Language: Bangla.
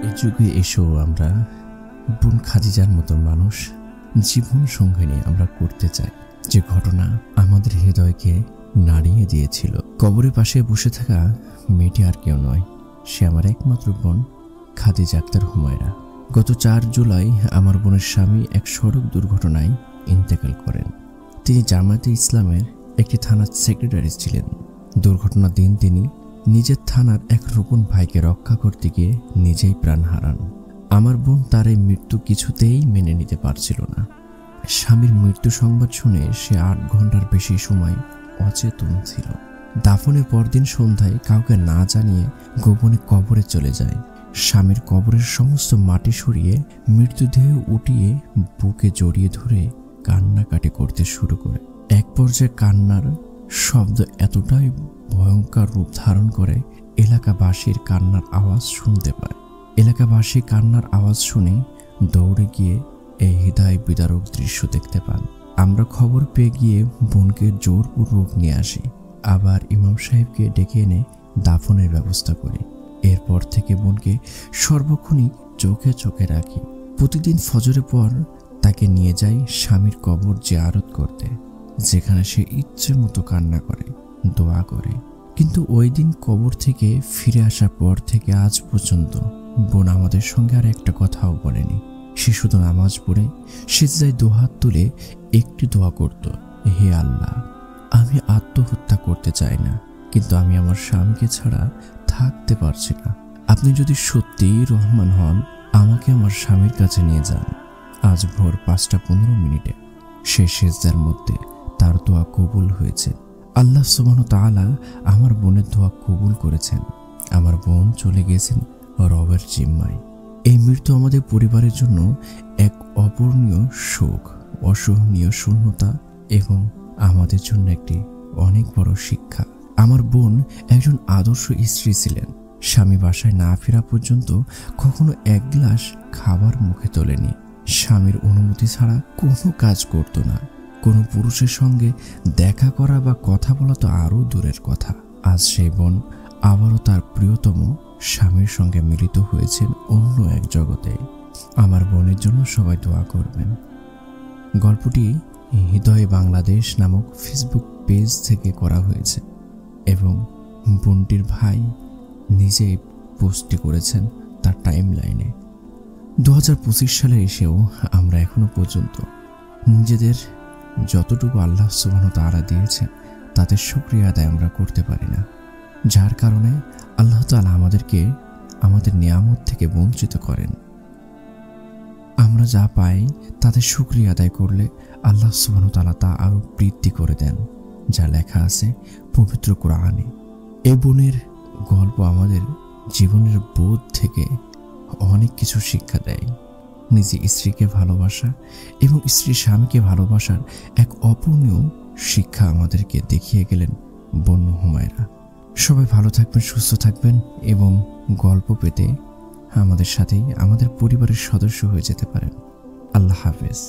এই যুগে এসেও আমরা বোন খাদিজার মতো মানুষ জীবন সঙ্গিনী আমরা করতে চাই, যে ঘটনা আমাদের হৃদয়কে নাড়িয়ে দিয়েছিল। কবরের পাশে বসে থাকা মেয়েটি আর কেউ নয়, সে আমার একমাত্র বোন খাদিজা আক্তার হুমায়রা। গত 4 জুলাই আমার বোনের স্বামী এক সড়ক দুর্ঘটনায় ইন্তেকাল করেন। তিনি জামায়াতে ইসলামের একটি থানার সেক্রেটারি ছিলেন। দুর্ঘটনার দিন তিনি নিজের থানার এক রুকন ভাইকে রক্ষা করতে গিয়ে নিজেই প্রাণ হারান। আমার বোন তার এই মৃত্যু কিছুতেই মেনে নিতে পারছিল না। স্বামীর মৃত্যু সংবাদ শুনে সে 8 ঘন্টার বেশি সময় অচেতন ছিল। দাফনের পরদিন সন্ধ্যায় কাউকে না জানিয়ে গোপনে কবরে চলে যায়। স্বামীর কবরের সমস্ত মাটি সরিয়ে মৃতদেহ উঠিয়ে বুকে জড়িয়ে ধরে কান্নাকাটি করতে শুরু করে। এক পর্যায়ে কান্নার শব্দ এতটাই ভয়ঙ্কর রূপ ধারণ করে এলাকাবাসীর কান্নার আওয়াজ শুনতে পায়। এলাকাবাসী কান্নার আওয়াজ শুনে দৌড়ে গিয়ে এই হৃদয় বিদারক দৃশ্য দেখতে পান। আমরা খবর পেয়ে গিয়ে বোনকে জোরপূর্বক নিয়ে আসি, আবার ইমাম সাহেবকে ডেকে এনে দাফনের ব্যবস্থা করি। এরপর থেকে বোনকে সর্বক্ষণই চোখে চোখে রাখি। প্রতিদিন ফজরের পর তাকে নিয়ে যাই স্বামীর কবর জিয়ারত করতে, যেখানে সে ইচ্ছে মতো কান্না করে, দোয়া করে। কিন্তু ওই দিন কবর থেকে ফিরে আসার পর থেকে আজ পর্যন্ত বোন আমাদের সঙ্গে আর একটা কথাও বলেনি। সে শুধু নামাজ পড়ে সিজদায় 2 হাত তুলে একটি দোয়া করত, হে আল্লাহ, আমি আত্মহত্যা করতে চাই না, কিন্তু আমি আমার স্বামীকে ছাড়া থাকতে পারছি না। আপনি যদি সত্যিই রহমান হন, আমাকে আমার স্বামীর কাছে নিয়ে যান। আজ ভোর 5:15 সে সিজদার মধ্যে তার দোয়া কবুল হয়েছে। আল্লাহ সুবহানাহু তাআলা আমার বোনের দোয়া কবুল করেছেন। আমার বোন চলে গেছেন রবের জিম্মায়। এই মৃত্যু আমাদের পরিবারের জন্য এক অপূরণীয় শোক, অসহনীয় শূন্যতা এবং আমাদের জন্য একটি অনেক বড় শিক্ষা। আমার বোন একজন আদর্শ স্ত্রী ছিলেন। স্বামী বাসায় না ফেরা পর্যন্ত কখনো 1 গ্লাস খাবার মুখে তোলেনি। স্বামীর অনুমতি ছাড়া কোনো কাজ করত না। কোনো পুরুষের সঙ্গে দেখা করা বা কথা বলা তো আরও দূরের কথা। আজ সেই বোন আবারও তার প্রিয়তম স্বামীর সঙ্গে মিলিত হয়েছেন অন্য এক জগতে। আমার বোনের জন্য সবাই দোয়া করবেন। গল্পটি হৃদয় বাংলাদেশ নামক ফেসবুক পেজ থেকে করা হয়েছে এবং বোনটির ভাই নিজেই পোস্টটি করেছেন তার টাইম লাইনে। 2025 সালে এসেও আমরা এখনো পর্যন্ত নিজেদের যতটুকু আল্লাহ সুবহানাহু তাআলা দিয়েছেন তাদের শুকরিয়া আদায় আমরা করতে পারি না, যার কারণে আল্লাহ তাআলা আমাদেরকে আমাদের নিয়ামত থেকে বঞ্চিত করেন। আমরা যা পাই তাদের শুকরিয়া আদায় করলে আল্লাহ সুবহানাহু তাআলা তা আরো বৃদ্ধি করে দেন, যা লেখা আছে পবিত্র কোরআনে। এই বোনের গল্প আমাদের জীবনের বোধ থেকে অনেক কিছু শিক্ষা দেয়। নিজে স্ত্রীকে ভালোবাসা এবং স্ত্রী স্বামীকে ভালোবাসার এক অপূর্ণীয় শিক্ষা আমাদেরকে দেখিয়ে গেলেন বোন হুমায়রা। সবাই ভালো থাকবেন, সুস্থ থাকবেন এবং গল্প পেতে আমাদের সাথেই আমাদের পরিবারের সদস্য হয়ে যেতে পারেন। আল্লাহ হাফেজ।